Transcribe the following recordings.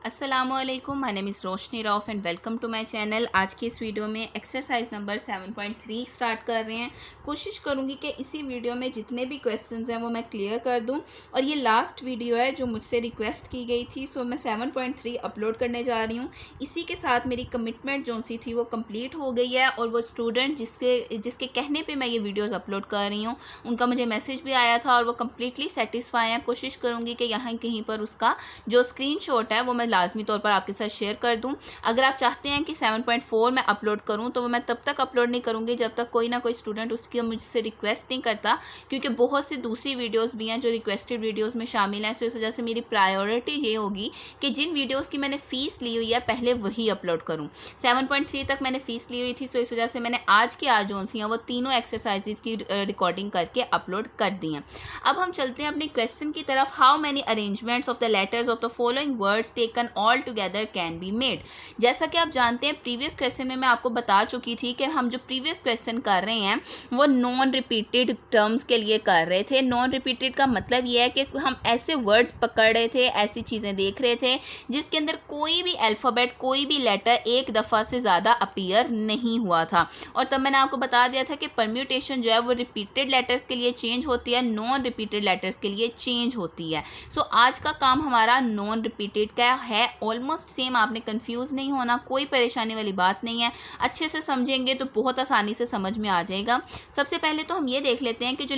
अस्सलामुअलैकुम, my name is Roshni Rauf and welcome to my channel. आज की इस वीडियो में एक्सरसाइज नंबर 7.3 स्टार्ट कर रहे हैं। कोशिश करूंगी कि इसी वीडियो में जितने भी क्वेश्चंस हैं वो मैं क्लियर कर दूं और ये लास्ट वीडियो है जो मुझसे रिक्वेस्ट की गई थी, सो मैं 7.3 अपलोड करने जा रही हूँ। इसी के साथ मेरी कमिटमेंट जो सी थी वो कम्प्लीट हो गई है और वो स्टूडेंट जिसके कहने पर मैं ये वीडियोज़ अपलोड कर रही हूँ उनका मुझे मैसेज भी आया था और वो कम्प्लीटली सेटिस्फाई हैं। कोशिश करूँगी कि यहाँ कहीं पर उसका जो स्क्रीनशॉट है वो मैं लाजमी तौर पर आपके साथ शेयर कर दूं। अगर आप चाहते हैं कि 7.4 मैं अपलोड करूं तो वो मैं तब तक अपलोड नहीं करूंगी जब तक कोई ना कोई स्टूडेंट उसकी मुझसे रिक्वेस्ट नहीं करता, क्योंकि बहुत सी दूसरी वीडियोस भी हैं जो रिक्वेस्टेड वीडियोस में शामिल हैं। सो इस वजह से मेरी प्रायोरिटी ये होगी कि जिन वीडियोज़ की मैंने फ़ीस ली हुई है पहले वही अपलोड करूँ। 7.3 तक मैंने फ़ीस ली हुई थी, सो इस वजह से मैंने आज की आज जो सी हैं वो तीनों एक्सरसाइजेज की रिकॉर्डिंग करके अपलोड कर दी हैं। अब हम चलते हैं अपने क्वेश्चन की तरफ। How many arrangements of the letters of the following words taken all together can be made. जैसा कि आप जानते हैं प्रीवियस क्वेश्चन में मैं आपको बता चुकी थी कि हम जो प्रीवियस क्वेश्चन कर रहे हैं वो नॉन रिपीटेड टर्म्स के लिए कर रहे थे। नॉन रिपीटेड का मतलब ये है कि हम ऐसे वर्ड्स पकड़ रहे थे, ऐसी चीज़ें देख रहे थे जिसके अंदर कोई भी अल्फ़ाबेट, कोई भी लेटर एक दफ़ा से ज़्यादा अपीयर नहीं हुआ था। और तब मैंने आपको बता दिया था कि परम्यूटेशन जो है वो रिपीटेड लेटर्स के लिए चेंज होती है, नॉन रिपीटेड लेटर्स के लिए चेंज होती है। सो आज का काम हमारा नॉन रिपीटेड का है, ऑलमोस्ट सेम। आपने कंफ्यूज नहीं होना, कोई परेशानी वाली बात नहीं है। अच्छे से समझेंगे तो बहुत आसानी से समझ में आ जाएगा। सबसे पहले तो हम ये देख लेते हैं कि जो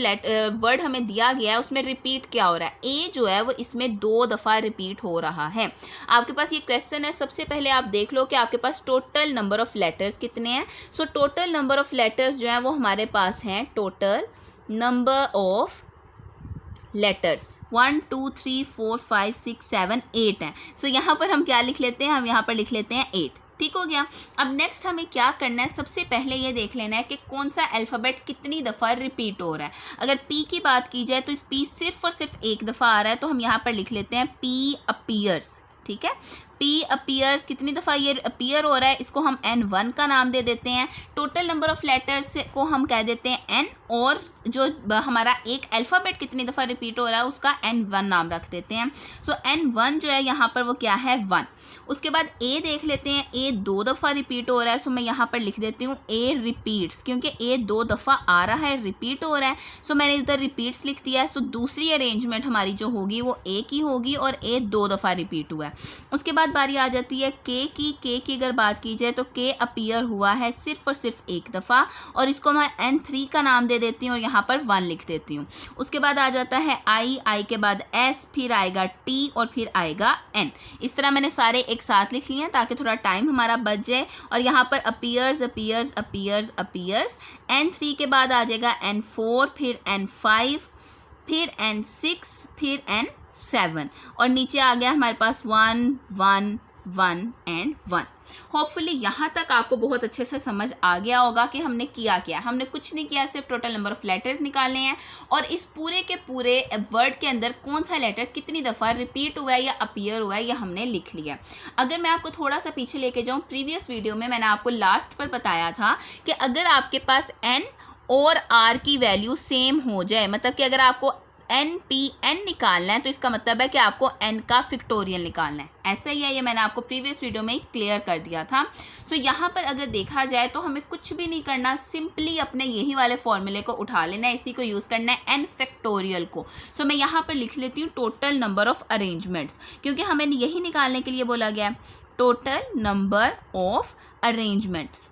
वर्ड हमें दिया गया है उसमें रिपीट क्या हो रहा है। ए जो है वो इसमें 2 दफ़ा रिपीट हो रहा है। आपके पास ये क्वेश्चन है, सबसे पहले आप देख लो कि आपके पास टोटल नंबर ऑफ लेटर्स कितने हैं। So total number of letters जो हैं वो हमारे पास हैं, टोटल नंबर ऑफ लेटर्स 1 2 3 4 5 6 7 8 हैं। सो यहाँ पर हम क्या लिख लेते हैं, हम यहाँ पर लिख लेते हैं 8। ठीक हो गया। अब नेक्स्ट हमें क्या करना है, सबसे पहले ये देख लेना है कि कौन सा अल्फ़ाबेट कितनी दफ़ा रिपीट हो रहा है। अगर पी की बात की जाए तो इस पी सिर्फ और सिर्फ एक दफ़ा आ रहा है, तो हम यहाँ पर लिख लेते हैं पी अपीयर्स। ठीक है, पी अपीयर्स कितनी दफ़ा ये अपीयर हो रहा है, इसको हम N1 का नाम दे देते हैं। टोटल नंबर ऑफ लेटर्स को हम कह देते हैं N, और जो हमारा एक अल्फ़ाबेट कितनी दफ़ा रिपीट हो रहा है उसका N1 नाम रख देते हैं। सो N1 जो है यहाँ पर वो क्या है, 1। उसके बाद ए देख लेते हैं, ए 2 दफ़ा रिपीट हो रहा है, सो मैं यहाँ पर लिख देती हूँ ए रिपीट्स, क्योंकि ए 2 दफ़ा आ रहा है, रिपीट हो रहा है, सो मैंने इधर रिपीट्स लिख दिया है। सो दूसरी अरेंजमेंट हमारी जो होगी वो ए की होगी और ए 2 दफ़ा रिपीट हुआ है। उसके बाद बारी आ जाती है के की अगर बात की जाए तो के अपीयर हुआ है सिर्फ और सिर्फ एक दफ़ा, और इसको मैं N3 का नाम दे देती हूँ और यहाँ पर 1 लिख देती हूँ। उसके बाद आ जाता है आई के बाद S, फिर आएगा T और फिर आएगा N। इस तरह मैंने सारे एक साथ लिख लिए हैं ताकि थोड़ा टाइम हमारा बच जाए। और यहाँ पर appears appears appears appears, N3 के बाद आ जाएगा N4, फिर N5, फिर N6, फिर N7, और नीचे आ गया हमारे पास 1 1 1 एंड 1। होपफुली यहाँ तक आपको बहुत अच्छे से समझ आ गया होगा कि हमने किया क्या। हमने कुछ नहीं किया, सिर्फ टोटल नंबर ऑफ लेटर्स निकालने हैं और इस पूरे के पूरे वर्ड के अंदर कौन सा लेटर कितनी दफ़ा रिपीट हुआ है या अपीयर हुआ है ये हमने लिख लिया। अगर मैं आपको थोड़ा सा पीछे लेके जाऊँ, प्रीवियस वीडियो में मैंने आपको लास्ट पर बताया था कि अगर आपके पास N और R की वैल्यू सेम हो जाए, मतलब कि अगर आपको NPN निकालना है तो इसका मतलब है कि आपको N का फिक्टोरियल निकालना है। ऐसा ही है, ये मैंने आपको प्रीवियस वीडियो में ही क्लियर कर दिया था। सो यहाँ पर अगर देखा जाए तो हमें कुछ भी नहीं करना, सिंपली अपने यही वाले फॉर्मूले को उठा लेना है, इसी को यूज़ करना है N फैक्टोरियल को। सो मैं यहाँ पर लिख लेती हूँ टोटल नंबर ऑफ अरेंजमेंट्स, क्योंकि हमें यही निकालने के लिए बोला गया है, total number of arrangements.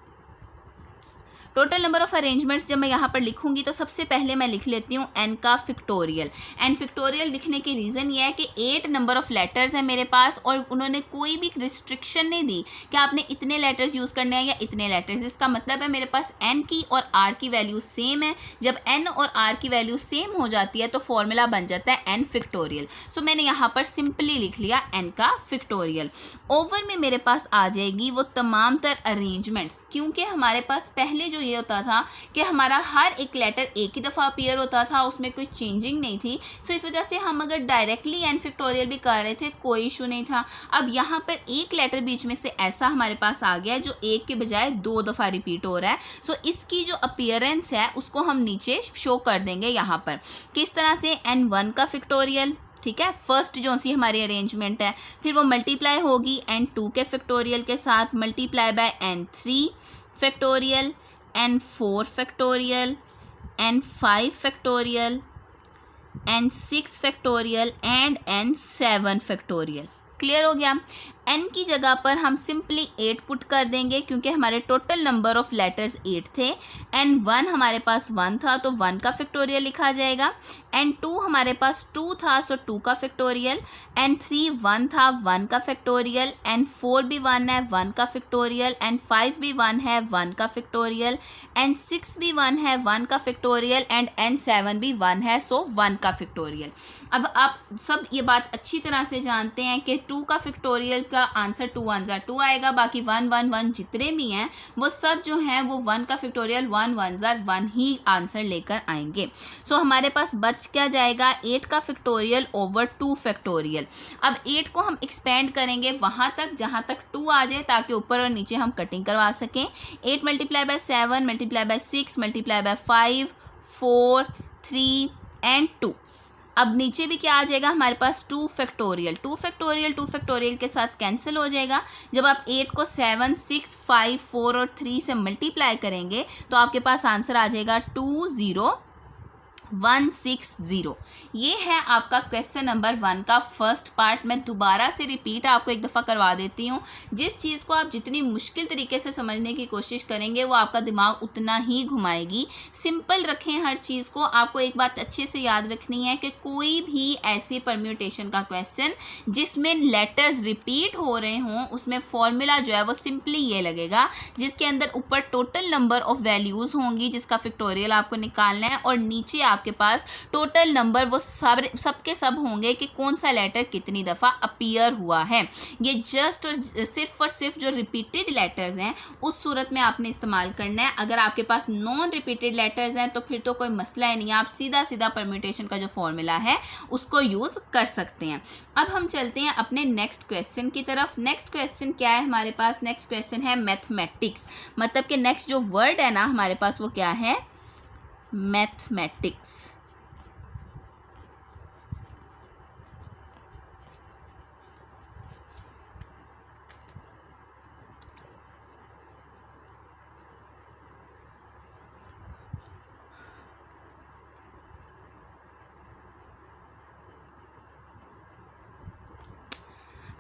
Total number of arrangements जब मैं यहाँ पर लिखूंगी तो सबसे पहले मैं लिख लेती हूँ N का फिक्टोरियल। N फिक्टोरियल लिखने की रीज़न ये है कि 8 नंबर ऑफ लेटर्स हैं मेरे पास और उन्होंने कोई भी रिस्ट्रिक्शन नहीं दी कि आपने इतने लेटर्स यूज़ करने हैं या इतने लेटर्स। इसका मतलब है मेरे पास N की और R की वैल्यू सेम है। जब N और R की वैल्यू सेम हो जाती है तो फॉर्मूला बन जाता है N फिक्टोरियल। सो मैंने यहाँ पर सिंपली लिख लिया N का फिक्टोरियल। ओवर में मेरे पास आ जाएगी वो तमाम तर अरेंजमेंट्स, क्योंकि हमारे पास पहले जो ये होता था कि हमारा हर एक लेटर एक ही दफ़ा अपीयर होता था, उसमें कोई चेंजिंग नहीं थी। सो इस वजह से हम अगर डायरेक्टली N फैक्टोरियल भी कर रहे थे कोई इशू नहीं था। अब यहाँ पर एक लेटर बीच में से ऐसा हमारे पास आ गया जो एक के बजाय 2 दफ़ा रिपीट हो रहा है। सो इसकी जो अपीयरेंस है उसको हम नीचे शो कर देंगे यहाँ पर। किस तरह से N1 का फैक्टोरियल, ठीक है, फर्स्ट जो सी हमारी अरेंजमेंट है, फिर वो मल्टीप्लाई होगी n2 के फैक्टोरियल के साथ, multiply by n3 factorial, n4 factorial, n5 factorial, n6 factorial and n7 factorial. Clear हो गया। n की जगह पर हम सिंपली 8 पुट कर देंगे क्योंकि हमारे टोटल नंबर ऑफ लेटर्स 8 थे। n1 हमारे पास 1 था तो 1 का फैक्टोरियल लिखा जाएगा। n2 हमारे पास 2 था सो 2 का फैक्टोरियल। n3 1 था, 1 का फैक्टोरियल। n4 भी 1 है, 1 का फैक्टोरियल। n5 भी 1 है, 1 का फैक्टोरियल। n6 भी 1 है, 1 का फैक्टोरियल एंड n7 भी 1 है सो 1 का फैक्टोरियल। अब आप सब ये बात अच्छी तरह से जानते हैं कि 2 का फैक्टोरियल का आंसर 2 1 ज़ा 2 आएगा, बाकी 1 1 1 जितने भी हैं वो सब जो हैं वो 1 का फैक्टोरियल 1 1 ज़ा 1 ही आंसर लेकर आएंगे। सो हमारे पास बच क्या जाएगा, 8 का फैक्टोरियल ओवर 2 फैक्टोरियल। अब 8 को हम एक्सपेंड करेंगे वहाँ तक जहाँ तक 2 आ जाए ताकि ऊपर और नीचे हम कटिंग करवा सकें। 8 multiply by 7 multiply by 6 multiply by 5 4 3 and 2। अब नीचे भी क्या आ जाएगा हमारे पास 2 फैक्टोरियल। 2 फैक्टोरियल 2 फैक्टोरियल के साथ कैंसिल हो जाएगा। जब आप 8 को 7 6 5 4 और 3 से मल्टीप्लाई करेंगे तो आपके पास आंसर आ जाएगा 20160। ये है आपका क्वेश्चन नंबर 1 का फर्स्ट पार्ट। मैं दोबारा से रिपीट आपको एक दफ़ा करवा देती हूँ। जिस चीज़ को आप जितनी मुश्किल तरीके से समझने की कोशिश करेंगे वो आपका दिमाग उतना ही घुमाएगी। सिंपल रखें हर चीज़ को। आपको एक बात अच्छे से याद रखनी है कि कोई भी ऐसी परम्यूटेशन का क्वेश्चन जिसमें लेटर्स रिपीट हो रहे हों उसमें फॉर्मूला जो है वो सिंपली ये लगेगा, जिसके अंदर ऊपर टोटल नंबर ऑफ वैल्यूज़ होंगी जिसका फैक्टोरियल आपको निकालना है और नीचे आपके पास टोटल नंबर वो सबके सब होंगे कि कौन सा लेटर कितनी दफ़ा अपीयर हुआ है। ये जस्ट और सिर्फ जो रिपीटेड लेटर्स हैं उस सूरत में आपने इस्तेमाल करना है। अगर आपके पास नॉन रिपीटेड लेटर्स हैं तो फिर तो कोई मसला ही नहीं है, आप सीधा सीधा परम्यूटेशन का जो फॉर्मूला है उसको यूज़ कर सकते हैं। अब हम चलते हैं अपने नेक्स्ट क्वेश्चन की तरफ। नेक्स्ट क्वेश्चन क्या है हमारे पास, नेक्स्ट क्वेश्चन है मैथमेटिक्स। मतलब कि नेक्स्ट जो वर्ड है ना हमारे पास वो क्या है, मैथमेटिक्स।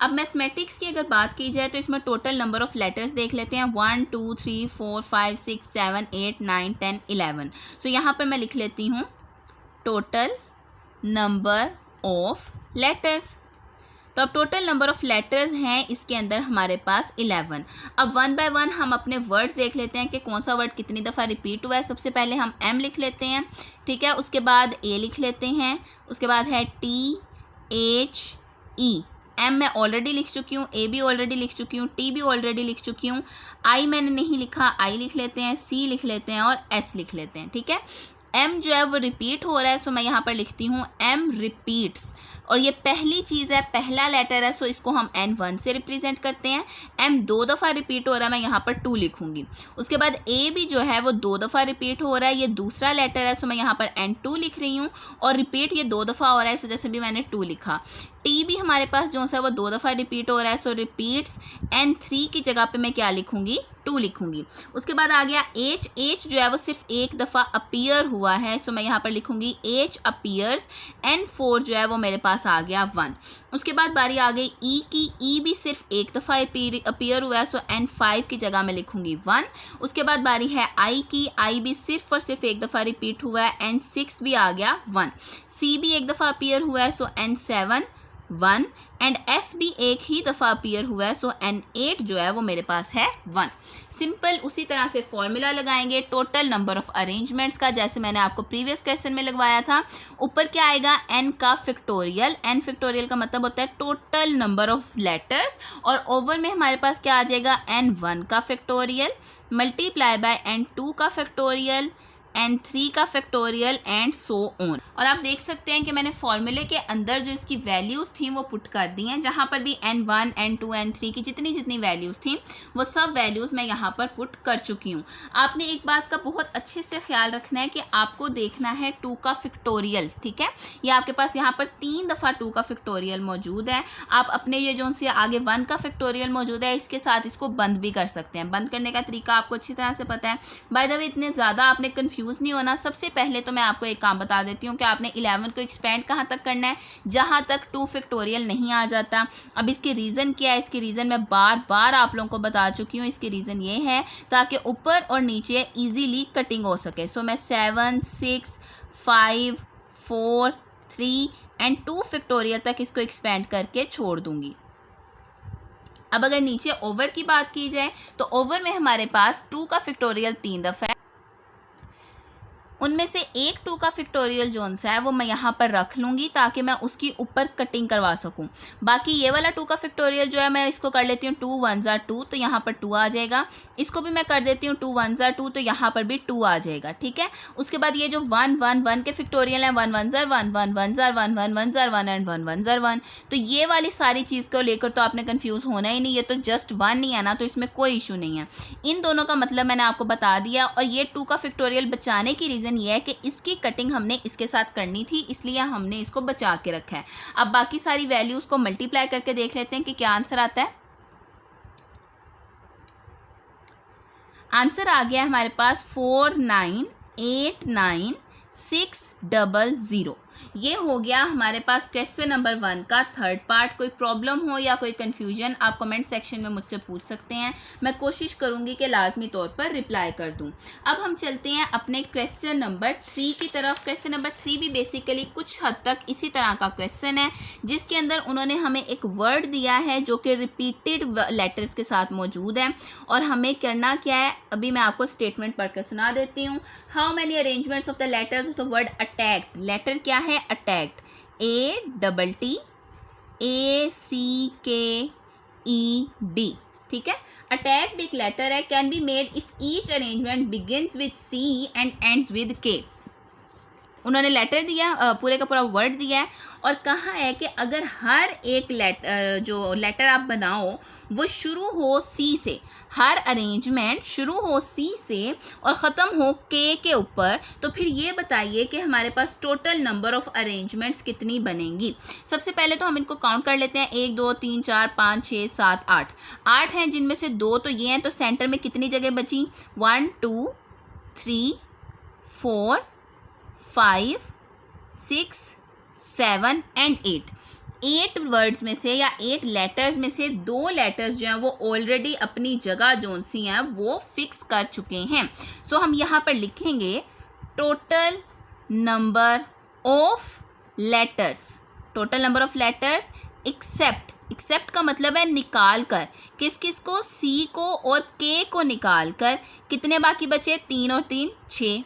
अब मैथमेटिक्स की अगर बात की जाए तो इसमें टोटल नंबर ऑफ लेटर्स देख लेते हैं। 1 2 3 4 5 6 7 8 9 10 11। सो यहाँ पर मैं लिख लेती हूँ टोटल नंबर ऑफ लेटर्स। तो अब टोटल नंबर ऑफ लेटर्स हैं इसके अंदर हमारे पास 11। अब 1 बाय 1 हम अपने वर्ड्स देख लेते हैं कि कौन सा वर्ड कितनी दफ़ा रिपीट हुआ है। सबसे पहले हम M लिख लेते हैं, ठीक है। उसके बाद A लिख लेते हैं, उसके बाद है THE। M मैं ऑलरेडी लिख चुकी हूँ, A भी ऑलरेडी लिख चुकी हूँ, T भी ऑलरेडी लिख चुकी हूँ। I मैंने नहीं लिखा, I लिख लेते हैं, C लिख लेते हैं और S लिख लेते हैं, ठीक है। M जो है वो रिपीट हो रहा है सो मैं यहाँ पर लिखती हूँ M रिपीट्स। और ये पहली चीज़ है, पहला लेटर है सो इसको हम N1 से रिप्रेजेंट करते हैं। M 2 दफ़ा रिपीट हो रहा है, मैं यहाँ पर 2 लिखूँगी। उसके बाद A भी जो है वो 2 दफ़ा रिपीट हो रहा है, ये दूसरा लेटर है सो मैं यहाँ पर N2 लिख रही हूँ। और रिपीट ये 2 दफ़ा हो रहा है सो जैसे भी मैंने 2 लिखा। T भी हमारे पास जो है वो 2 दफ़ा रिपीट हो रहा है सो रिपीट्स। N3 की जगह पे मैं क्या लिखूँगी, 2 लिखूँगी। उसके बाद आ गया H जो है वो सिर्फ एक दफ़ा अपीयर हुआ है सो मैं यहाँ पर लिखूँगी H अपीयर्स। N4 जो है वो मेरे पास आ गया 1। उसके बाद बारी आ गई E की, E भी सिर्फ एक दफ़ा अपीयर हुआ है सो N5 की जगह मैं लिखूँगी 1। उसके बाद बारी है I की, I भी सिर्फ और सिर्फ एक दफ़ा रिपीट हुआ है, N6 भी आ गया 1। C भी एक दफ़ा अपीयर हुआ है सो N7 1 एंड S भी एक ही दफ़ा अपीयर हुआ है सो N8 जो है वो मेरे पास है 1। सिंपल उसी तरह से फॉर्मूला लगाएंगे टोटल नंबर ऑफ अरेंजमेंट्स का, जैसे मैंने आपको प्रीवियस क्वेश्चन में लगवाया था। ऊपर क्या आएगा, n का फैक्टोरियल। n फैक्टोरियल का मतलब होता है टोटल नंबर ऑफ लेटर्स। और ओवर में हमारे पास क्या आ जाएगा, n1 का फैक्टोरियल मल्टीप्लाई बाय n2 का फैक्टोरियल n3 का फैक्टोरियल एंड सो ऑन। और आप देख सकते हैं कि मैंने फॉर्मूले के अंदर जो इसकी वैल्यूज़ थी वो पुट कर दी हैं, जहाँ पर भी n1 n2 n3 की जितनी वैल्यूज़ थी वो सब वैल्यूज़ मैं यहाँ पर पुट कर चुकी हूँ। आपने एक बात का बहुत अच्छे से ख्याल रखना है कि आपको देखना है 2 का फैक्टोरियल, ठीक है। ये आपके पास यहाँ पर 3 दफ़ा 2 का फैक्टोरियल मौजूद है। आप अपने ये जो से आगे 1 का फैक्टोरियल मौजूद है इसके साथ इसको बंद भी कर सकते हैं। बंद करने का तरीका आपको अच्छी तरह से पता है। बाय द वे इतने ज़्यादा आपने कन्फ्यूज़ नहीं होना। सबसे पहले तो मैं आपको एक काम बता देती हूँ कि आपने 11 को एक्सपेंड कहाँ तक करना है, जहाँ तक 2 फैक्टोरियल नहीं आ जाता। अब इसकी रीज़न क्या है, इसकी रीज़न मैं बार बार आप लोगों को बता चुकी हूँ। इसकी रीज़न ये है ताकि ऊपर और नीचे ईजीली कटिंग हो सके। सो मैं 7 6 5 4 3 एंड 2 फैक्टोरियल तक इसको एक्सपेंड करके छोड़ दूंगी। अब अगर नीचे ओवर की बात की जाए तो ओवर में हमारे पास 2 का फैक्टोरियल 3 दफ़ा है। उनमें से एक 2 का फैक्टोरियल जोन सा है वो मैं यहाँ पर रख लूँगी ताकि मैं उसकी ऊपर कटिंग करवा सकूँ। बाकी ये वाला 2 का फैक्टोरियल जो है मैं इसको कर लेती हूँ 2 1 ज़ा 2, तो यहाँ पर 2 आ जाएगा। इसको भी मैं कर देती हूँ 2 1 ज़ा 2, तो यहाँ पर भी 2 आ जाएगा, ठीक है। उसके बाद ये जो 1 1 1 के फैक्टोरियल हैं 1 1 ज़ा 1 1 1 ज़ा 1 1 1 ज़ा 1 एंड 1 1 ज़ा 1, तो ये वाली सारी चीज़ को लेकर तो आपने कन्फ्यूज़ होना ही नहीं। ये तो जस्ट 1 ही है ना, तो इसमें कोई इशू नहीं है। इन दोनों का मतलब मैंने आपको बता दिया। और ये 2 का फैक्टोरियल बचाने की रीज़न ये है कि इसकी कटिंग हमने इसके साथ करनी थी, इसलिए हमने इसको बचा के रखा है। अब बाकी सारी वैल्यूज़ को मल्टीप्लाई करके देख लेते हैं कि क्या आंसर आता है। आंसर आ गया हमारे पास 4989600। ये हो गया हमारे पास क्वेश्चन नंबर 1 का थर्ड पार्ट। कोई प्रॉब्लम हो या कोई कन्फ्यूजन आप कमेंट सेक्शन में मुझसे पूछ सकते हैं, मैं कोशिश करूंगी कि लाजमी तौर पर रिप्लाई कर दूं। अब हम चलते हैं अपने क्वेश्चन नंबर 3 की तरफ। क्वेश्चन नंबर 3 भी बेसिकली कुछ हद तक इसी तरह का क्वेश्चन है, जिसके अंदर उन्होंने हमें एक वर्ड दिया है जो कि रिपीटेड लेटर्स के साथ मौजूद है। और हमें करना क्या है, अभी मैं आपको स्टेटमेंट पढ़कर सुना देती हूँ। How many arrangements of the letters of the word attacked. Letter क्या है, अटैक्ड, ATTACKED, ठीक है। अटैक्ड एक लेटर है, can be made if each arrangement begins with C and ends with K। उन्होंने लेटर दिया, पूरे का पूरा वर्ड दिया है और कहा है कि अगर हर एक जो लेटर आप बनाओ वो शुरू हो C से, हर अरेंजमेंट शुरू हो C से और ख़त्म हो K के ऊपर, तो फिर ये बताइए कि हमारे पास टोटल नंबर ऑफ़ अरेंजमेंट्स कितनी बनेंगी। सबसे पहले तो हम इनको काउंट कर लेते हैं। 1 2 3 4 5 6 7 8 8 हैं, जिनमें से 2 तो ये हैं, तो सेंटर में कितनी जगह बची, 1 2 3 4 5 6 7 एंड 8। 8 वर्ड्स में से या 8 लेटर्स में से 2 लेटर्स जो हैं वो ऑलरेडी अपनी जगह जोन सी हैं वो फिक्स कर चुके हैं। सो हम यहाँ पर लिखेंगे total number of letters, total number of letters except का मतलब है निकाल कर, किस किस को, C को और K को निकाल कर कितने बाकी बचे, 3 और 3 6,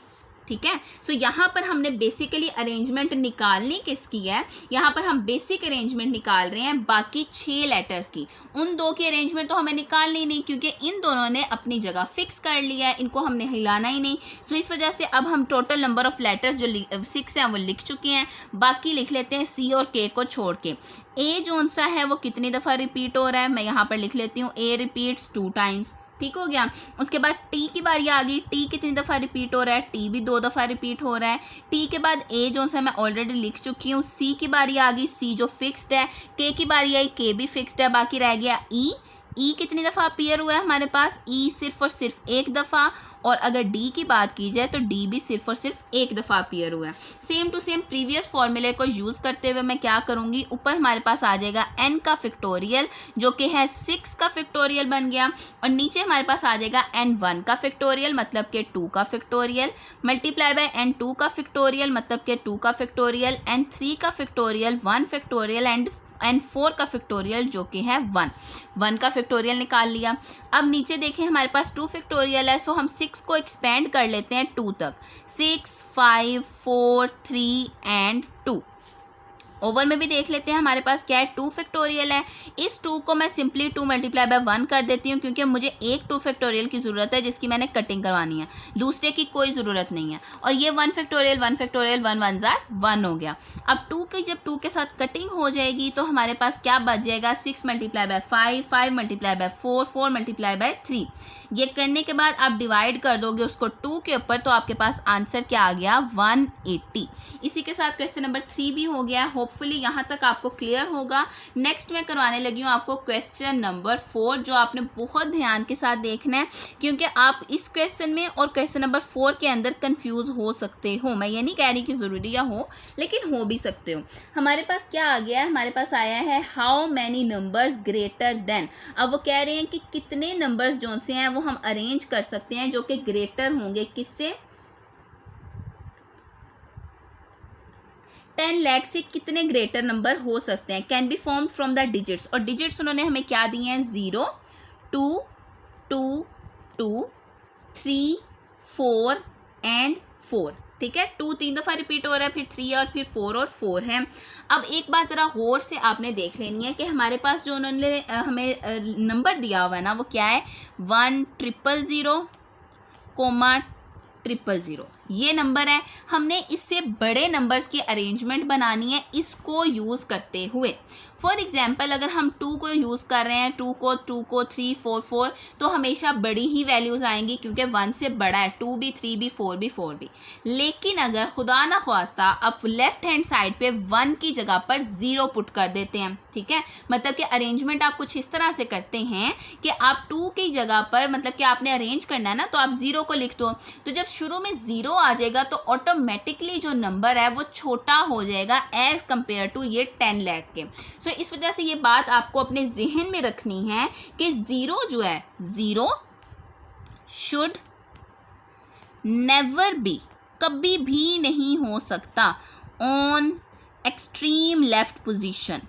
ठीक है। सो यहाँ पर हमने बेसिकली अरेंजमेंट निकालनी किसकी है, यहाँ पर हम बेसिक अरेंजमेंट निकाल रहे हैं बाकी 6 लेटर्स की। उन 2 की अरेंजमेंट तो हमें निकालनी नहीं क्योंकि इन दोनों ने अपनी जगह फिक्स कर लिया है, इनको हमने हिलाना ही नहीं। सो इस वजह से अब हम टोटल नंबर ऑफ़ लेटर्स जो 6 हैं वो लिख चुके हैं, बाकी लिख लेते हैं C और K को छोड़ के। A जोन सा है वो कितनी दफ़ा रिपीट हो रहा है, मैं यहाँ पर लिख लेती हूँ A रिपीट्स 2 टाइम्स, ठीक हो गया। उसके बाद T की बारी आ गई, T कितनी दफ़ा रिपीट हो रहा है, T भी 2 दफ़ा रिपीट हो रहा है। T के बाद A जो सा मैं ऑलरेडी लिख चुकी हूँ। C की बारी आ गई, C जो फिक्स्ड है। K की बारी आई, K भी फिक्स्ड है। बाकी रह गया E कितनी दफ़ा अपीयर हुआ है हमारे पास, E सिर्फ और सिर्फ 1 दफ़ा। और अगर D की बात की जाए तो D भी सिर्फ और सिर्फ 1 दफ़ा अपीयर हुआ है। सेम टू सेम प्रीवियस फॉर्मूले को यूज़ करते हुए मैं क्या करूँगी, ऊपर हमारे पास आ जाएगा n का फैक्टोरियल जो कि है 6 का फैक्टोरियल बन गया, और नीचे हमारे पास आ जाएगा n1 का फैक्टोरियल मतलब कि 2 का फैक्टोरियल, मल्टीप्लाई बाय n2 का फैक्टोरियल मतलब कि 2 का फैक्टोरियल, n3 का फैक्टोरियल 1 फैक्टोरियल एंड n4 का फैक्टोरियल जो कि है 1 का फैक्टोरियल निकाल लिया। अब नीचे देखें हमारे पास 2 फैक्टोरियल है, सो हम 6 को एक्सपेंड कर लेते हैं 2 तक। 6 5 4 3 एंड 2, ओवर में भी देख लेते हैं हमारे पास क्या है, 2 फैक्टोरियल है। इस 2 को मैं सिंपली 2 मल्टीप्लाई बाय 1 कर देती हूँ, क्योंकि मुझे एक 2 फैक्टोरियल की ज़रूरत है जिसकी मैंने कटिंग करवानी है, दूसरे की कोई ज़रूरत नहीं है। और ये 1 फैक्टोरियल 1 फैक्टोरियल 1 1 जार 1 हो गया। अब 2 की जब 2 के साथ कटिंग हो जाएगी तो हमारे पास क्या बच जाएगा, 6 multiply by 5, 5 multiply by 4, 4 multiply by 3। ये करने के बाद आप डिवाइड कर दोगे उसको 2 के ऊपर, तो आपके पास आंसर क्या आ गया, 180। इसी के साथ क्वेश्चन नंबर 3 भी हो गया। होपफुली यहाँ तक आपको क्लियर होगा। नेक्स्ट मैं करवाने लगी हूँ आपको क्वेश्चन नंबर 4, जो आपने बहुत ध्यान के साथ देखना है, क्योंकि आप इस क्वेश्चन में और क्वेश्चन नंबर 4 के अंदर कंफ्यूज हो सकते हो। मैं ये नहीं कह रही कि ज़रूरी हो, लेकिन हो भी सकते हो। हमारे पास क्या आ गया है, हमारे पास आया है how many numbers greater than. अब वो कह रहे हैं कि कितने नंबर्स जो से हैं वो हम अरेंज कर सकते हैं जो कि ग्रेटर होंगे किससे, 10 लाख से कितने ग्रेटर नंबर हो सकते हैं, can be form from the digits. और डिजिट्स उन्होंने हमें क्या दिए हैं, 0, 2, 2, 2, 3, 4 एंड 4। ठीक है, 2 3 दफ़ा रिपीट हो रहा है, फिर 3 और फिर 4 और 4 है। अब एक बात ज़रा गौर से आपने देख लेनी है कि हमारे पास जो उन्होंने हमें नंबर दिया हुआ है ना, वो क्या है, 1 000, 000। ये नंबर है। हमने इससे बड़े नंबर्स की अरेंजमेंट बनानी है इसको यूज़ करते हुए। फॉर एग्जाम्पल अगर हम 2 को यूज़ कर रहे हैं, 2 को 3 4 4, तो हमेशा बड़ी ही वैल्यूज़ आएंगी, क्योंकि 1 से बड़ा है, 2 भी 3 भी 4 भी 4 भी। लेकिन अगर खुदा ना ख्वास्ता आप लेफ्ट हैंड साइड पे 1 की जगह पर 0 पुट कर देते हैं, ठीक है, मतलब कि अरेंजमेंट आप कुछ इस तरह से करते हैं कि आप 2 की जगह पर, मतलब कि आपने अरेंज करना है ना, तो आप 0 को लिख दो। तो जब शुरू में 0 आ जाएगा तो ऑटोमेटिकली जो नंबर है वो छोटा हो जाएगा एज कंपेयर टू ये 10 लाख के। सो इस वजह से ये बात आपको अपने जहन में रखनी है कि 0 जो है, 0 शुड नेवर बी, कभी भी नहीं हो सकता, ऑन एक्सट्रीम लेफ्ट पोजीशन।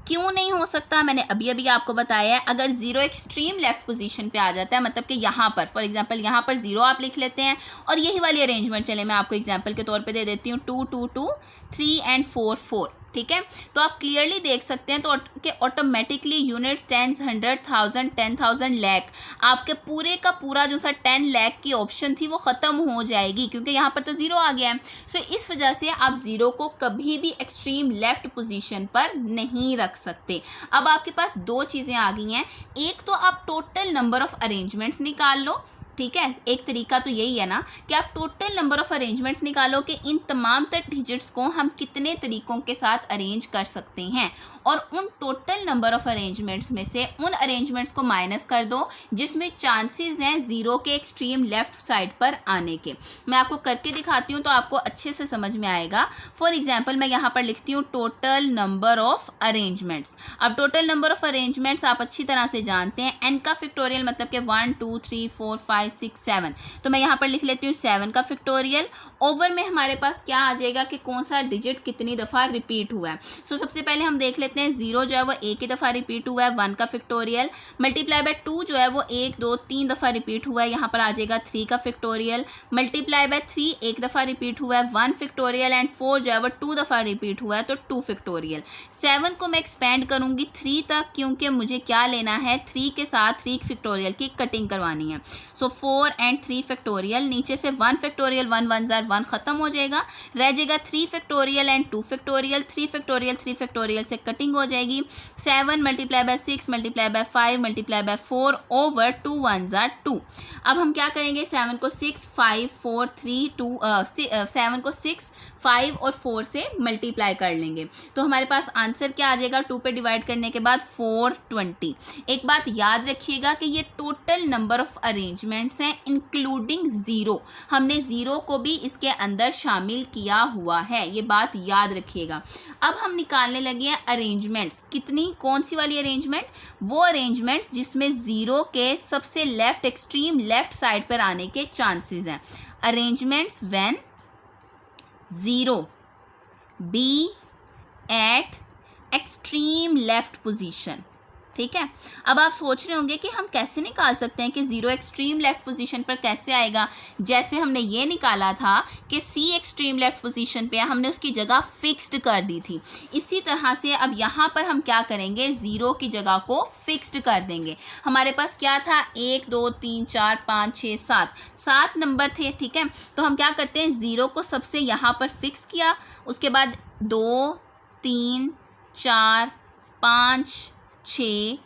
क्यों नहीं हो सकता, मैंने अभी अभी आपको बताया है। अगर 0 एक्सट्रीम लेफ्ट पोजीशन पे आ जाता है, मतलब कि यहाँ पर फॉर एग्जांपल यहाँ पर 0 आप लिख लेते हैं, और यही वाली अरेंजमेंट चले मैं आपको एग्जांपल के तौर पे दे देती हूँ, 2 2 2 3 एंड 4 4। ठीक है, तो आप क्लियरली देख सकते हैं तो कि ऑटोमेटिकली यूनिट्स, टेंस, 100,000, 10,000, लाख, आपके पूरे का पूरा जो सा 10 लाख की ऑप्शन थी वो ख़त्म हो जाएगी, क्योंकि यहाँ पर तो 0 आ गया है। सो इस वजह से आप 0 को कभी भी एक्सट्रीम लेफ्ट पोजीशन पर नहीं रख सकते। अब आपके पास 2 चीज़ें आ गई हैं। एक तो आप टोटल नंबर ऑफ अरेंजमेंट्स निकाल लो, ठीक है, एक तरीका तो यही है ना कि आप टोटल नंबर ऑफ अरेंजमेंट्स निकालो कि इन तमाम डिजिट्स को हम कितने तरीकों के साथ अरेंज कर सकते हैं, और उन टोटल नंबर ऑफ अरेंजमेंट्स में से उन अरेंजमेंट्स को माइनस कर दो जिसमें चांसेस हैं 0 के एक्सट्रीम लेफ्ट साइड पर आने के। मैं आपको करके दिखाती हूँ तो आपको अच्छे से समझ में आएगा। फॉर एग्जाम्पल मैं यहाँ पर लिखती हूँ टोटल नंबर ऑफ अरेंजमेंट्स। अब टोटल नंबर ऑफ अरेंजमेंट्स आप अच्छी तरह से जानते हैं, n का फैक्टोरियल मतलब कि 1 2 3 4 5 6 7, तो मैं यहाँ पर लिख लेती हूँ 7 का फैक्टोरियल। ओवर में हमारे पास क्या आ जाएगा कि कौन सा डिजिट कितनी दफ़ा रिपीट हुआ है। सो सबसे पहले हम देख लेते हैं 0 जो है वो एक ही दफ़ा रिपीट हुआ है, 1 का फैक्टोरियल, मल्टीप्लाई बाय 2 जो है वो 1 2 3 दफ़ा रिपीट हुआ है, यहाँ पर आ जाएगा 3 का फैक्टोरियल, मल्टीप्लाई बाय 3 एक दफ़ा रिपीट हुआ है, 1 फैक्टोरियल, एंड 4 जो है वो 2 दफ़ा रिपीट हुआ है, तो 2 फैक्टोरियल। 7 को मैं एक्सपेंड करूँगी 3 तक, क्योंकि मुझे क्या लेना है, 3 के साथ 3 फैक्टोरियल की कटिंग करवानी है। सो 4 एंड 3 फैक्टोरियल, नीचे से 1 फैक्टोरियल 1 1 जार 1 ख़त्म हो जाएगा, रह जाएगा 3 factorial and 2 factorial, 3 factorial 3 factorial से कटिंग हो जाएगी। 7 multiply by 6 multiply by 5 multiply by 4 over 2 1 jar 2। अब हम क्या करेंगे, 7 को 6 5 4 3 2 7 को 6 5 और 4 से मल्टीप्लाई कर लेंगे, तो हमारे पास आंसर क्या आ जाएगा, 2 पे डिवाइड करने के बाद 420। एक बात याद रखिएगा कि ये टोटल नंबर ऑफ अरेंजमेंट्स हैं इंक्लूडिंग 0, हमने 0 को भी इसके अंदर शामिल किया हुआ है, ये बात याद रखिएगा। अब हम निकालने लगे हैं अरेंजमेंट्स, कितनी, कौन सी वाली अरेंजमेंट, वो अरेंजमेंट्स जिसमें 0 के सबसे लेफ्ट एक्सट्रीम लेफ्ट साइड पर आने के चांसेस हैं। Arrangements when 0 be at extreme left position, ठीक है। अब आप सोच रहे होंगे कि हम कैसे निकाल सकते हैं कि ज़ीरो एक्सट्रीम लेफ्ट पोजीशन पर कैसे आएगा। जैसे हमने ये निकाला था कि सी एक्सट्रीम लेफ्ट पोजीशन पे हमने उसकी जगह फिक्स्ड कर दी थी, इसी तरह से अब यहाँ पर हम क्या करेंगे, ज़ीरो की जगह को फिक्स्ड कर देंगे। हमारे पास क्या था, 1 2 3 4 5 6 7 नंबर थे, ठीक है। तो हम क्या करते हैं, ज़ीरो को सबसे यहाँ पर फिक्स किया, उसके बाद 2 3 4 5 6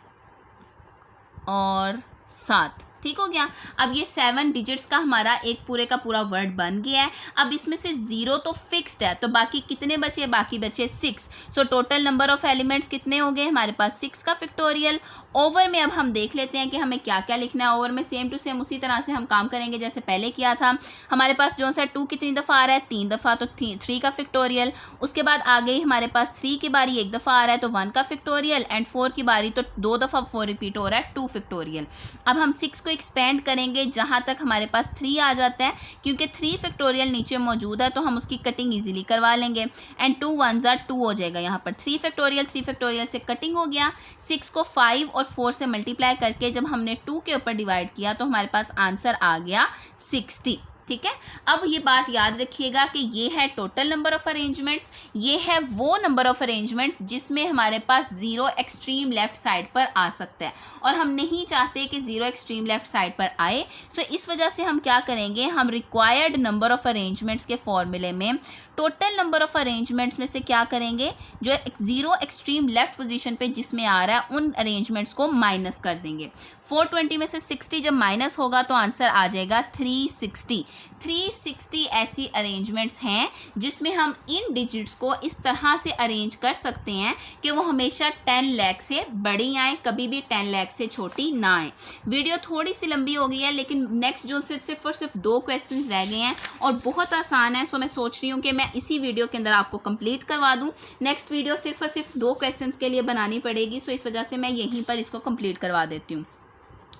और 7, ठीक हो गया। अब ये 7 डिजिट्स का हमारा एक पूरे का पूरा वर्ड बन गया है। अब इसमें से 0 तो फिक्स्ड है, तो बाकी कितने बचे, बाकी बचे 6। So total number of elements कितने हो गए हमारे पास, 6 का फैक्टोरियल। ओवर में अब हम देख लेते हैं कि हमें क्या क्या लिखना है। ओवर में सेम टू सेम उसी तरह से हम काम करेंगे जैसे पहले किया था। हमारे पास जो सा 2 कितनी दफ़ा आ रहा है, 3 दफ़ा, तो 3 का फैक्टोरियल। उसके बाद आ गई हमारे पास 3 की बारी 1 दफ़ा आ रहा है तो 1 का फैक्टोरियल, एंड 4 की बारी तो 2 दफ़ा 4 रिपीट हो रहा है, 2 फैक्टोरियल। अब हम 6 को एक्सपेंड करेंगे जहाँ तक हमारे पास 3 आ जाता है, क्योंकि 3 फैक्टोरियल नीचे मौजूद है तो हम उसकी कटिंग इजीली करवा लेंगे, एंड 2 1s are 2 हो जाएगा। यहाँ पर 3 फैक्टोरियल से कटिंग हो गया। 6 को 5 और 4 से मल्टीप्लाई करके जब हमने 2 के ऊपर डिवाइड किया तो हमारे पास आंसर आ गया 60, ठीक है। अब ये बात याद रखिएगा कि ये है टोटल नंबर ऑफ अरेंजमेंट्स, ये है वो नंबर ऑफ अरेंजमेंट्स जिसमें हमारे पास ज़ीरो एक्सट्रीम लेफ्ट साइड पर आ सकता है, और हम नहीं चाहते कि ज़ीरो एक्सट्रीम लेफ्ट साइड पर आए। सो इस वजह से हम क्या करेंगे, हम रिक्वायर्ड नंबर ऑफ अरेंजमेंट्स के फॉर्मूले में टोटल नंबर ऑफ अरेंजमेंट्स में से क्या करेंगे, जो ज़ीरो एक्सट्रीम लेफ्ट पोजीशन पे जिसमें आ रहा है उन अरेंजमेंट्स को माइनस कर देंगे। 420 में से 60 जब माइनस होगा तो आंसर आ जाएगा 360। 360 ऐसी अरेंजमेंट्स हैं जिसमें हम इन डिजिट्स को इस तरह से अरेंज कर सकते हैं कि वो हमेशा 10 लाख से बड़ी आए, कभी भी 10 लाख से छोटी ना आए। वीडियो थोड़ी सी लंबी हो गई है, लेकिन नेक्स्ट जो सिर्फ और सिर्फ 2 क्वेश्चंस रह गए हैं और बहुत आसान है। सो मैं सोच रही हूँ कि मैं इसी वीडियो के अंदर आपको कंप्लीट करवा दूँ। नेक्स्ट वीडियो सिर्फ और सिर्फ 2 क्वेश्चंस के लिए बनानी पड़ेगी, सो इस वजह से मैं यहीं पर इसको कंप्लीट करवा देती हूँ।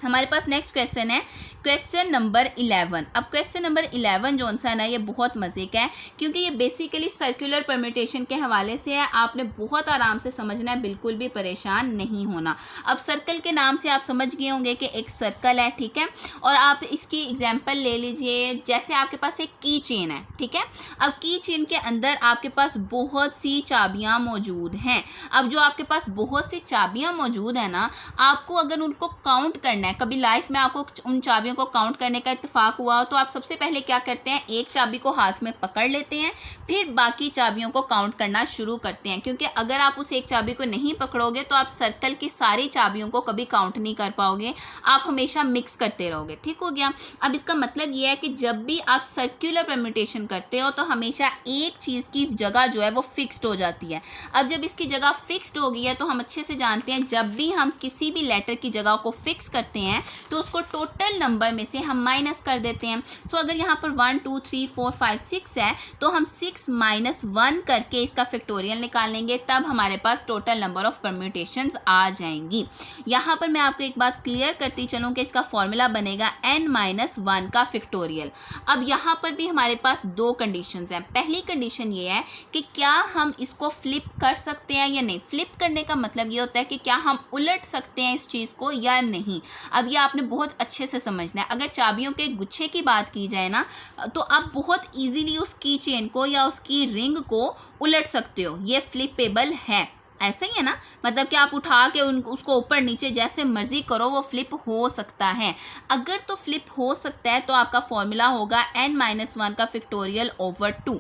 हमारे पास नेक्स्ट क्वेश्चन है क्वेश्चन नंबर 11। अब क्वेश्चन नंबर 11 जो सा है ना, ये बहुत मज़े का है क्योंकि ये बेसिकली सर्कुलर परम्यूटेशन के हवाले से है। आपने बहुत आराम से समझना है, बिल्कुल भी परेशान नहीं होना। अब सर्कल के नाम से आप समझ गए होंगे कि एक सर्कल है, ठीक है, और आप इसकी एग्जांपल ले लीजिए। जैसे आपके पास एक की चेन है, ठीक है। अब की चेन के अंदर आपके पास बहुत सी चाबियाँ मौजूद हैं। अब जो आपके पास बहुत सी चाबियाँ मौजूद है ना, आपको अगर उनको काउंट करना है, कभी लाइफ में आपको उन चाबियों को काउंट करने का इत्तेफाक हुआ हो तो आप सबसे पहले क्या करते हैं, एक चाबी को हाथ में पकड़ लेते हैं, फिर बाकी चाबियों को काउंट करना शुरू करते हैं। क्योंकि अगर आप उस एक चाबी को नहीं पकड़ोगे तो आप सर्कल की सारी चाबियों को कभी काउंट नहीं कर पाओगे, आप हमेशा मिक्स करते रहोगे, ठीक हो गया। अब इसका मतलब ये है कि जब भी आप सर्कुलर परम्यूटेशन करते हो तो हमेशा एक चीज़ की जगह जो है वो फिक्स्ड हो जाती है। अब जब इसकी जगह फिक्स्ड हो गई है तो हम अच्छे से जानते हैं जब भी हम किसी भी लेटर की जगह को फिक्स करते हैं तो उसको टोटल नंबर में से हम माइनस कर देते हैं। सो अगर यहाँ पर 1 2 3 4 5 6 है तो हम 6 माइनस 1 करके इसका फैक्टोरियल निकाल लेंगे, तब हमारे पास टोटल नंबर ऑफ परम्यूटेशंस आ जाएंगी। यहाँ पर मैं आपको एक बात क्लियर करती चलूँ कि इसका फॉर्मूला बनेगा n-1 का फैक्टोरियल। अब यहाँ पर भी हमारे पास 2 कंडीशंस हैं। पहली कंडीशन ये है कि क्या हम इसको फ्लिप कर सकते हैं या नहीं। फ्लिप करने का मतलब ये होता है कि क्या हम उलट सकते हैं इस चीज़ को या नहीं। अब ये आपने बहुत अच्छे से समझना है। अगर चाबियों के गुच्छे की बात की जाए ना, तो आप बहुत इजीली उस की चेन को या उसकी रिंग को उलट सकते हो, ये फ्लिपेबल है। ऐसा ही है ना, मतलब कि आप उठा के उसको ऊपर नीचे जैसे मर्जी करो, वो फ्लिप हो सकता है। अगर तो फ्लिप हो सकता है तो आपका फॉर्मूला होगा n-1 का फैक्टोरियल ओवर 2।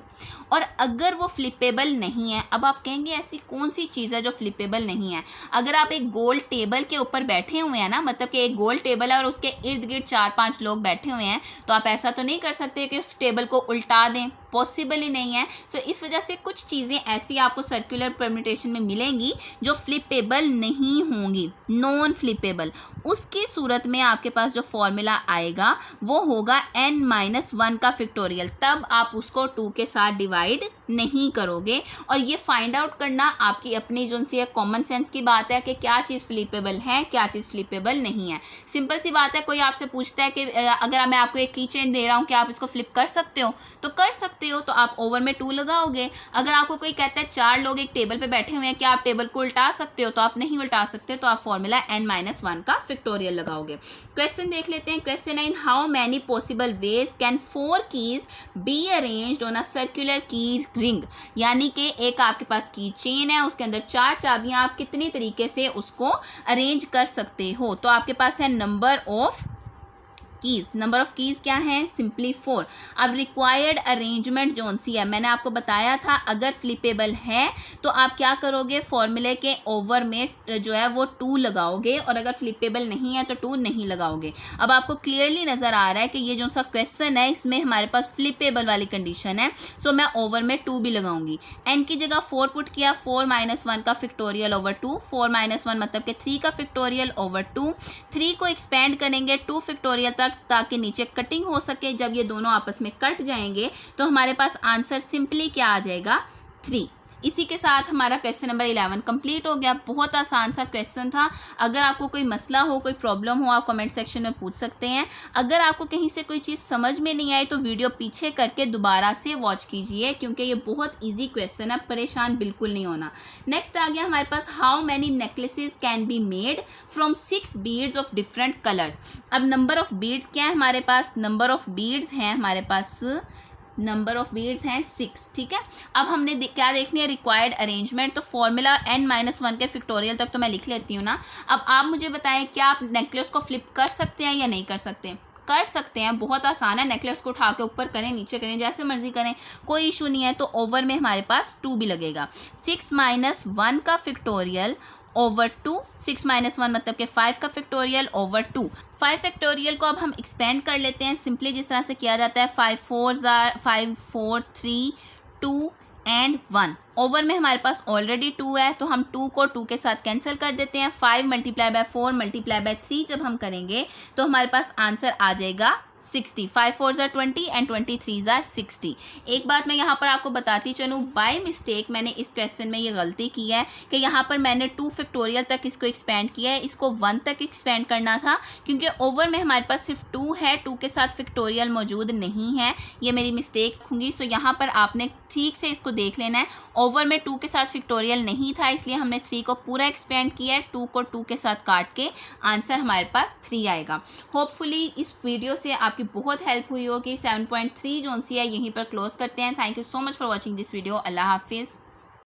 और अगर वो फ्लिपेबल नहीं है, अब आप कहेंगे ऐसी कौन सी चीज़ है जो फ्लिपेबल नहीं है। अगर आप एक गोल टेबल के ऊपर बैठे हुए हैं ना, मतलब कि एक गोल टेबल है और उसके इर्द गिर्द 4-5 लोग बैठे हुए हैं, तो आप ऐसा तो नहीं कर सकते कि उस टेबल को उल्टा दें, पॉसिबल ही नहीं है। सो इस वजह से कुछ चीज़ें ऐसी आपको सर्कुलर परम्यूटेशन में मिलेंगी जो फ्लिपेबल नहीं होंगी, नॉन फ्लिपेबल। उसकी सूरत में आपके पास जो फॉर्मूला आएगा वो होगा n-1 का फैक्टोरियल, तब आप उसको 2 के साथ डिवाइड डिवाइड नहीं करोगे। और ये फाइंड आउट करना आपकी अपनी जो सी है कॉमन सेंस की बात है कि क्या चीज़ फ्लिपेबल है, क्या चीज़ फ्लिपेबल नहीं है। सिंपल सी बात है, कोई आपसे पूछता है कि अगर मैं आपको एक की चेन दे रहा हूँ कि आप इसको फ्लिप कर सकते हो, तो कर सकते हो, तो आप ओवर में 2 लगाओगे। अगर आपको कोई कहता है 4 लोग एक टेबल पे बैठे हुए हैं, क्या आप टेबल को उल्टा सकते हो, तो आप नहीं उल्टा सकते, तो आप फॉर्मूला n-1 का फैक्टोरियल लगाओगे। क्वेश्चन देख लेते हैं। Question 9, how many possible ways can 4 keys be arranged on a circular की रिंग। यानी कि एक आपके पास की चेन है, उसके अंदर 4 चाबियां, आप कितनी तरीके से उसको अरेंज कर सकते हो। तो आपके पास है number of keys. Number of keys क्या है? सिंपली 4। अब रिक्वायर्ड अरेंजमेंट जोन सी है, मैंने आपको बताया था अगर फ्लिपेबल है तो आप क्या करोगे, फॉर्मूले के ओवर में जो है वो 2 लगाओगे, और अगर फ्लिपेबल नहीं है तो 2 नहीं लगाओगे। अब आपको क्लियरली नजर आ रहा है कि ये जो सा क्वेश्चन है इसमें हमारे पास फ्लिपेबल वाली कंडीशन है, सो मैं ओवर में 2 भी लगाऊंगी। एन की जगह 4 पुट किया, 4-1 का फैक्टोरियल ओवर 2, 4-1 मतलब कि 3 का फैक्टोरियल ओवर 2। 3 को एक्सपेंड करेंगे 2 फैक्टोरियल तक, ताकि नीचे कटिंग हो सके। जब ये दोनों आपस में कट जाएंगे तो हमारे पास आंसर सिंपली क्या आ जाएगा, 3। इसी के साथ हमारा क्वेश्चन नंबर 11 कंप्लीट हो गया। बहुत आसान सा क्वेश्चन था। अगर आपको कोई मसला हो, कोई प्रॉब्लम हो, आप कमेंट सेक्शन में पूछ सकते हैं। अगर आपको कहीं से कोई चीज़ समझ में नहीं आई तो वीडियो पीछे करके दोबारा से वॉच कीजिए, क्योंकि ये बहुत ईजी क्वेश्चन है, परेशान बिल्कुल नहीं होना। नेक्स्ट आ गया हमारे पास, how many necklaces can be made from 6 beads of different colours. अब नंबर ऑफ बीड्स क्या है हमारे पास, नंबर ऑफ बीड्स हैं हमारे पास, नंबर ऑफ बीड्स हैं 6। ठीक है, अब हमने क्या देखनी है, रिक्वायर्ड अरेंजमेंट। तो फॉर्मूला n-1 के फैक्टोरियल तक तो मैं लिख लेती हूँ ना। अब आप मुझे बताएं, क्या आप नेकलेस को फ्लिप कर सकते हैं या नहीं कर सकते? कर सकते हैं, बहुत आसान है। नेकलेस को उठा के ऊपर करें, नीचे करें, जैसे मर्जी करें, कोई इशू नहीं है। तो ओवर में हमारे पास 2 भी लगेगा। 6-1 का फैक्टोरियल ओवर 2, 6-1 मतलब कि 5 का फैक्टोरियल ओवर 2। 5 फैक्टोरियल को अब हम एक्सपेंड कर लेते हैं, सिंपली जिस तरह से किया जाता है, 5 4 3 2 एंड 1। ओवर में हमारे पास ऑलरेडी 2 है, तो हम 2 को 2 के साथ कैंसिल कर देते हैं। 5 × 4 × 3 जब हम करेंगे तो हमारे पास आंसर आ जाएगा 60। 5 4 20 एंड 23 60। एक बात मैं यहाँ पर आपको बताती चलूँ, बाय मिस्टेक मैंने इस क्वेश्चन में ये गलती की है कि यहाँ पर मैंने 2 फैक्टोरियल तक इसको एक्सपेंड किया है, इसको 1 तक एक्सपेंड करना था, क्योंकि ओवर में हमारे पास सिर्फ 2 है, 2 के साथ फैक्टोरियल मौजूद नहीं है। ये मेरी मिस्टेक होंगी। सो यहाँ पर आपने ठीक से इसको देख लेना है। ओवर में 2 के साथ फैक्टोरियल नहीं था, इसलिए हमने 3 को पूरा एक्सपेंड किया है। 2 को 2 के साथ काट के आंसर हमारे पास 3 आएगा। होपफुली इस वीडियो से आपकी बहुत हेल्प हुई होगी। 7.3 जो सी है यहीं पर क्लोज करते हैं। Thank you so much for watching this video. अल्लाह हाफिज़।